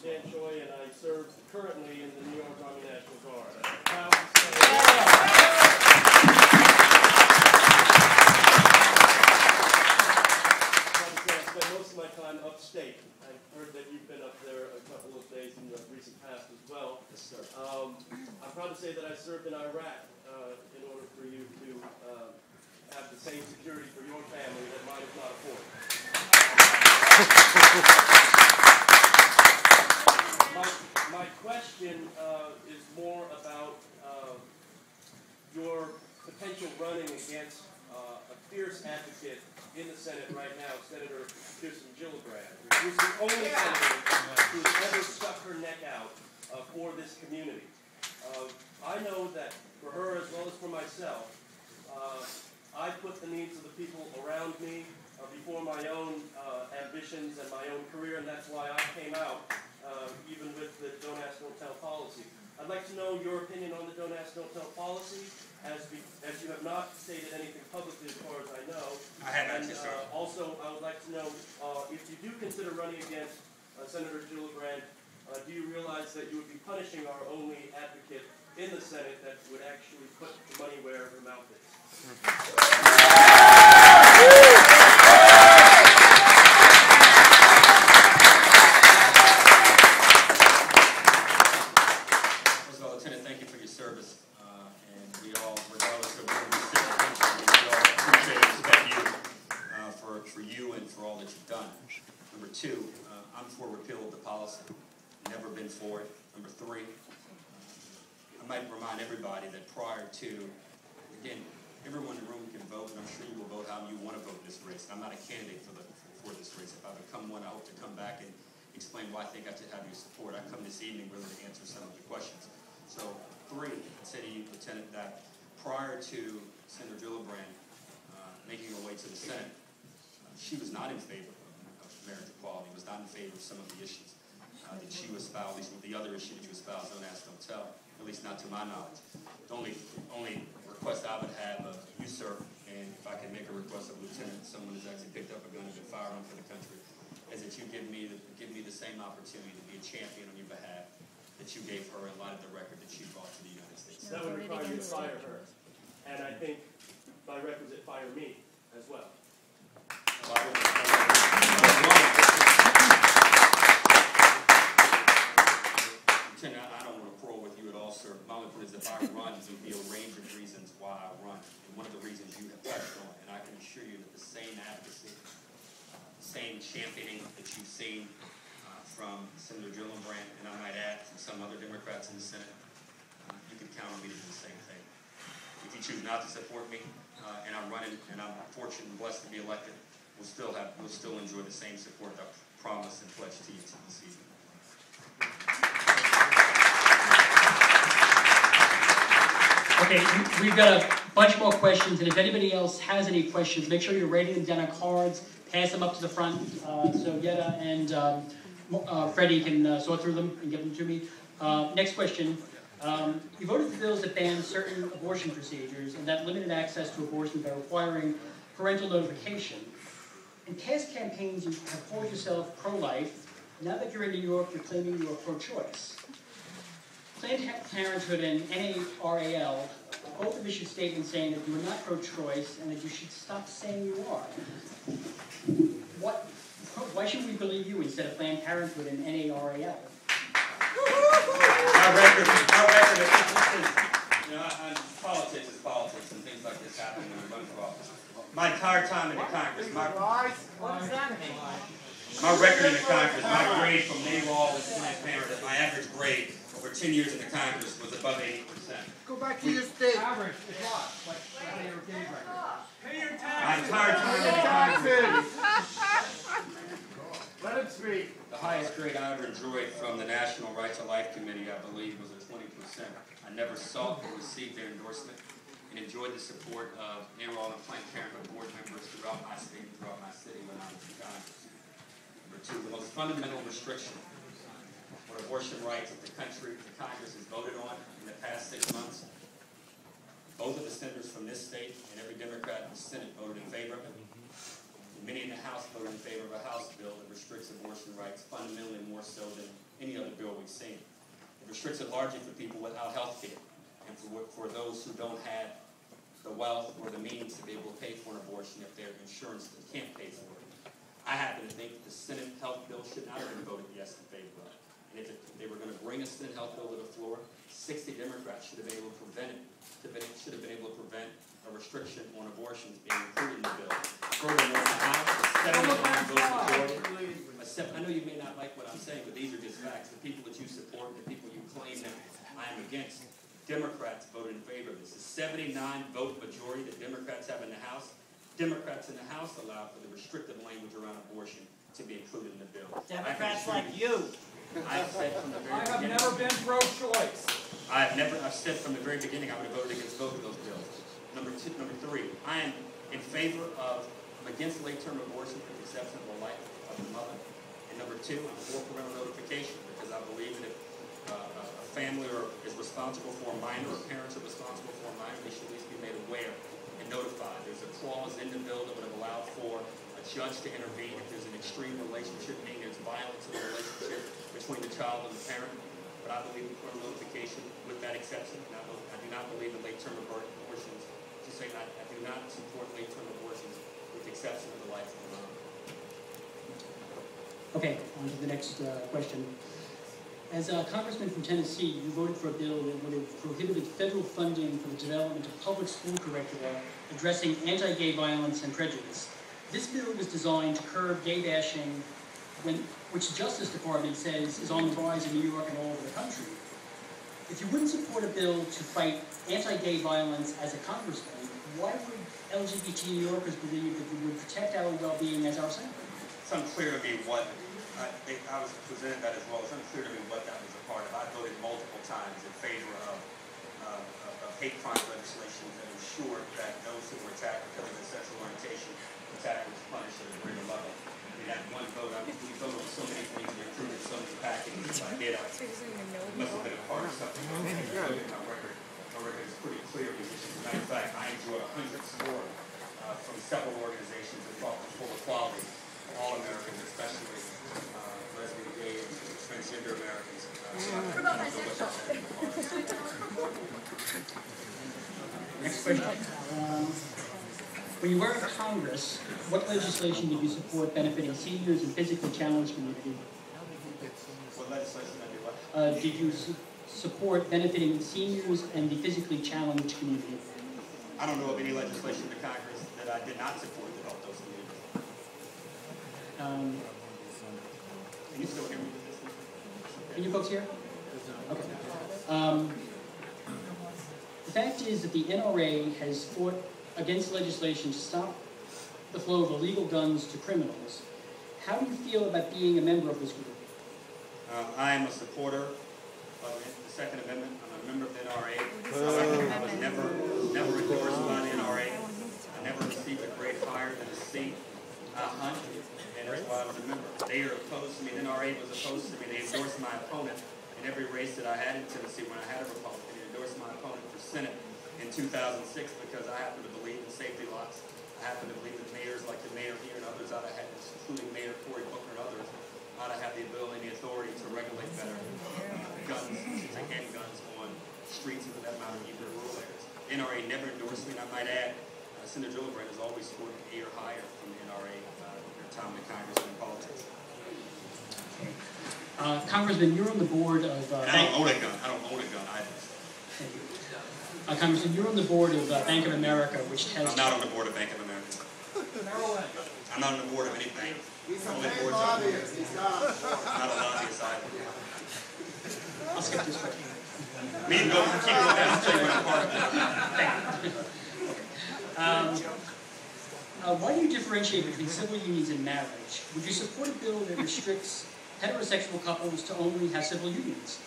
and I serve currently in the New York Army National Guard. I'm proud to say I spend most of my time upstate. I've heard that you've been up there a couple of days in the recent past as well. Yes, sir. I'm proud to say that I served in Iraq in order for you to have the same security for your family that mine is not afforded. My question is more about your potential running against a fierce advocate in the Senate right now, Senator Gillibrand, who's the only senator who's ever stuck her neck out for this community. I know that for her as well as for myself, I put the needs of the people around me before my own ambitions and my own career, and that's why I came out, even with the Don't Ask, Don't Tell policy. I'd like to know your opinion on the Don't Ask, Don't Tell policy, as you have not stated anything publicly as far as I know. I have and also, I would like to know if you do consider running against Senator Gillibrand, do you realize that you would be punishing our only advocate in the Senate that would actually put the money where her mouth is? First of all, Lieutenant, thank you for your service. And we all, regardless of where we sit in the country, we all appreciate and respect you for you and for all that you've done. Number two, I'm for repeal of the policy. Never been for it. Number three, I might remind everybody that prior to, again, everyone in the room can vote, and I'm sure you will vote how you want to vote in this race. I'm not a candidate for this race. If I become one, I hope to come back and explain why I think I should have your support. I come this evening really to answer some of the questions. So, three, I'd say to you, Lieutenant, that prior to Senator Gillibrand making her way to the Senate, she was not in favor of marriage equality, was not in favor of some of the issues that she was espoused, at least with the other issue that you espoused, Don't Ask, Don't Tell, at least not to my knowledge. The only request I would have of you, sir, and if I can make a request of Lieutenant, someone who's actually picked up a gun and been firearm for the country, is that you give me the same opportunity to be a champion on your behalf that you gave her in light of the record that she brought to the United States. That would require you to fire her, and I think by requisite fire me as well. Lieutenant, I don't want to quarrel with you at all, sir. My only point is if I run, there will be a range of reasons why I run. And one of the reasons you have touched on, and I can assure you that the same advocacy, same championing that you've seen from Senator Gillibrand, and I might add from some other Democrats in the Senate, you can count on me to do the same thing. If you choose not to support me, and I'm running, and I'm fortunate and blessed to be elected, we'll still enjoy the same support that I promise and pledge to you this evening. Okay, we've got a bunch more questions, and if anybody else has any questions, make sure you're writing them down on cards, pass them up to the front, so Yetta and Freddie can sort through them and give them to me. Next question. You voted for bills that ban certain abortion procedures and that limited access to abortion by requiring parental notification. In past campaigns, you have called yourself pro-life. Now that you're in New York, you're claiming you are pro-choice. Planned Parenthood and NARAL both have issued statements saying that you are not pro-choice and that you should stop saying you are. Why should we believe you instead of Planned Parenthood and NARAL? My record is, politics is politics, and things like this happen when you run for office. My entire time in the Congress, What does that mean? my record in the Congress, my grade from NARAL and Planned Parenthood, my average grade over 10 years in the Congress was above 80%. Go back to your state. Average is what? Like your gauge record. Pay your taxes. My entire time in the Congress. Let him speak. The highest grade I ever enjoyed from the National Right to Life Committee, I believe, was a 20%. I never sought or received their endorsement and enjoyed the support of NARAL and Planned Parenthood board members throughout my state and throughout my city when I was in Congress. Number two, the most fundamental restriction for abortion rights that the Congress has voted on in the past 6 months. Both of the senators from this state and every Democrat in the Senate voted in favor of it. Many in the House voted in favor of a House bill that restricts abortion rights fundamentally more so than any other bill we've seen. It restricts it largely for people without health care and for those who don't have the wealth or the means to be able to pay for an abortion if their insurance can't pay for it. I happen to think that the Senate health bill should not have been voted yes in favor of. And if they were going to bring a Senate health bill to the floor, 60 Democrats should have been able to prevent it. Should have been able to prevent a restriction on abortions being included in the bill. Furthermore, the House, 79 vote majority. I know you may not like what I'm saying, but these are just facts. The people that you support, the people you claim that I am against, Democrats voted in favor of this. The 79 vote majority that Democrats have in the House, Democrats in the House allowed for the restrictive language around abortion to be included in the bill. Democrats like you. I've said from the very beginning. I have never been pro-choice. I've said from the very beginning I would have voted against both of those bills. Number three, I am in favor of, I'm against late-term abortion for the exception of the life of the mother. And number two, I'm for parental notification because I believe that if a family is responsible for a minor, or parents are responsible for a minor, they should at least be made aware and notified. There's a clause in the bill that would have allowed for a judge to intervene if there's an extreme relationship, meaning there's violence in the relationship between the child and the parent. But I believe in parental notification with that exception. And I do not believe in late-term abortions. Just saying, I do not support late-term abortions with the exception of the life of the mom. Okay, on to the next question. As a congressman from Tennessee, you voted for a bill that would have prohibited federal funding for the development of public school curricula addressing anti-gay violence and prejudice. This bill was designed to curb gay bashing, which the Justice Department says is on the rise in New York and all over the country. If you wouldn't support a bill to fight anti-gay violence as a congressman, why would LGBT New Yorkers believe that you would protect our well-being as our senator? It's unclear to me what, I was presented that as well, it's unclear to me what that was a part of. I voted multiple times in favor of hate crime legislation that ensured that those who were attacked because of their sexual orientation, attack was punished at a greater level. I mean, that one vote, we voted on so many things, we included so many packages. I did, I must have been a part of something. My record is pretty clear on these issues. As a matter of fact, I enjoyed 100 support from several organizations that fought for full equality. All Americans, especially lesbian, gay, and transgender Americans. Next question. When you were in Congress, what legislation did you support benefiting seniors and physically challenged community? What legislation did I do what? Did you support benefiting seniors and the physically challenged community? I don't know of any legislation in the Congress that I did not support to help those communities. Can you still hear me with this? Can you folks hear? Okay. The fact is that the NRA has fought against legislation to stop the flow of illegal guns to criminals. How do you feel about being a member of this group? I am a supporter of the Second Amendment. I'm a member of the NRA. However, I was never endorsed by the NRA. I never received a grade higher than a C. And that's why I was a member. They are opposed to me. The NRA was opposed to me. They endorsed my opponent in every race that I had in Tennessee when I had a Republican. They endorsed my opponent for Senate in 2006 because I happen to believe in safety laws. I happen to believe that mayors like the mayor here and others ought to have, including Mayor Cory Booker and others, ought to have the ability and the authority to regulate better guns, handguns on streets and for that matter, even in rural areas. The NRA never endorsed me, and I might add, Senator Gillibrand has always scored an A or higher from the NRA their time in Congress and in politics. Congressman, you're on the board of... I don't own a gun. I don't own a gun either. Thank you. Congressman, you're on the board of Bank of America, which has... I'm not on the board of Bank of America. I'm not on the board of any bank. He's a big lobbyist. He's not on the board. I'm not a lobbyist either. I'll skip this question. Me and go keep going down and tell you what I'm part of. Why do you differentiate between civil unions and marriage? Would you support a bill that restricts heterosexual couples to only have civil unions?